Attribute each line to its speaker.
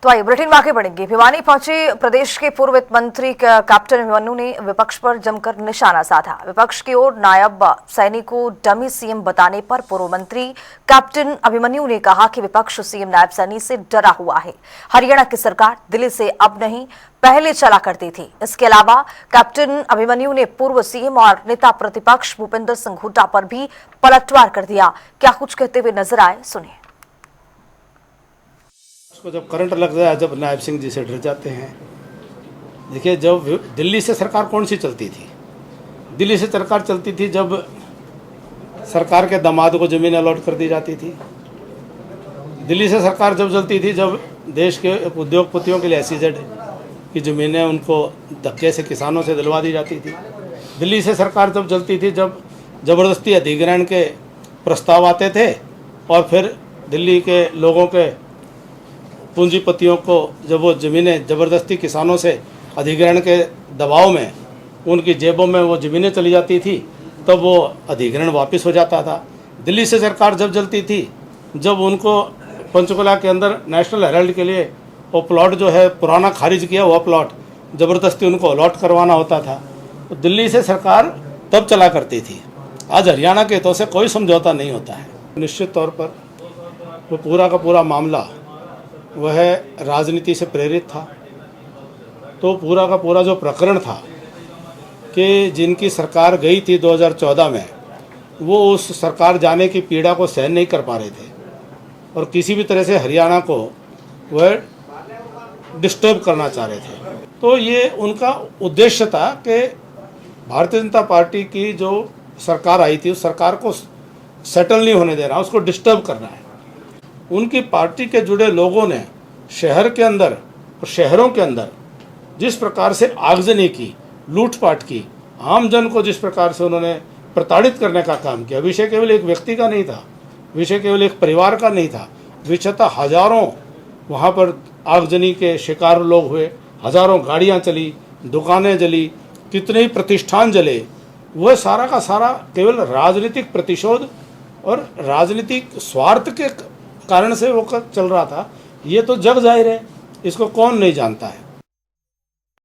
Speaker 1: तो आइए बुलेटिन में आगे बढ़ेंगे। भिवानी पहुंचे प्रदेश के पूर्व वित्त मंत्री कैप्टन अभिमन्यु ने विपक्ष पर जमकर निशाना साधा। विपक्ष की ओर नायब सैनी को डमी सीएम बताने पर पूर्व मंत्री कैप्टन अभिमन्यु ने कहा कि विपक्ष सीएम नायब सैनी से डरा हुआ है। हरियाणा की सरकार दिल्ली से अब नहीं पहले चला करती थी। इसके अलावा कैप्टन अभिमन्यु ने पूर्व सीएम और नेता प्रतिपक्ष भूपेंद्र सिंह हुड्डा पर भी पलटवार कर दिया। क्या कुछ कहते हुए नजर आए, सुनिए।
Speaker 2: उसको जब करंट लग जाए, जब नायब सिंह जी से डर जाते हैं। देखिए, जब दिल्ली से सरकार कौन सी चलती थी? दिल्ली से सरकार चलती थी जब सरकार के दामाद को ज़मीन अलॉट कर दी जाती थी। दिल्ली से सरकार जब चलती थी जब देश के उद्योगपतियों के लिए SEZ की ज़मीनें उनको धक्के से किसानों से दिलवा दी जाती थी। दिल्ली से सरकार जब चलती थी जब ज़बरदस्ती अधिग्रहण के प्रस्ताव आते थे और फिर दिल्ली के लोगों के पूंजीपतियों को जब वो ज़मीनें ज़बरदस्ती किसानों से अधिग्रहण के दबाव में उनकी जेबों में वो ज़मीनें चली जाती थी, तब वो अधिग्रहण वापस हो जाता था। दिल्ली से सरकार जब चलती थी जब उनको पंचकुला के अंदर नेशनल हेराल्ड के लिए वो प्लॉट जो है पुराना खारिज किया हुआ प्लॉट ज़बरदस्ती उनको अलॉट करवाना होता था। तो दिल्ली से सरकार तब चला करती थी। आज हरियाणा के हितों से कोई समझौता नहीं होता है। निश्चित तौर पर वो पूरा का पूरा मामला वह राजनीति से प्रेरित था। तो पूरा का पूरा जो प्रकरण था कि जिनकी सरकार गई थी 2014 में, वो उस सरकार जाने की पीड़ा को सहन नहीं कर पा रहे थे और किसी भी तरह से हरियाणा को वह डिस्टर्ब करना चाह रहे थे। तो ये उनका उद्देश्य था कि भारतीय जनता पार्टी की जो सरकार आई थी उस सरकार को सेटल नहीं होने देना, उसको डिस्टर्ब करना है। उनकी पार्टी के जुड़े लोगों ने शहर के अंदर और शहरों के अंदर जिस प्रकार से आगजनी की, लूटपाट की, आम जन को जिस प्रकार से उन्होंने प्रताड़ित करने का काम किया, विषय केवल एक व्यक्ति का नहीं था, विषय केवल एक परिवार का नहीं था, विषय था हजारों वहाँ पर आगजनी के शिकार लोग हुए, हजारों गाड़ियाँ चली, दुकानें जली, कितने ही प्रतिष्ठान जले। वह सारा का सारा केवल राजनीतिक प्रतिशोध और राजनीतिक स्वार्थ के कारण से वो चल रहा था। ये तो जग जाहिर है, इसको कौन नहीं जानता है।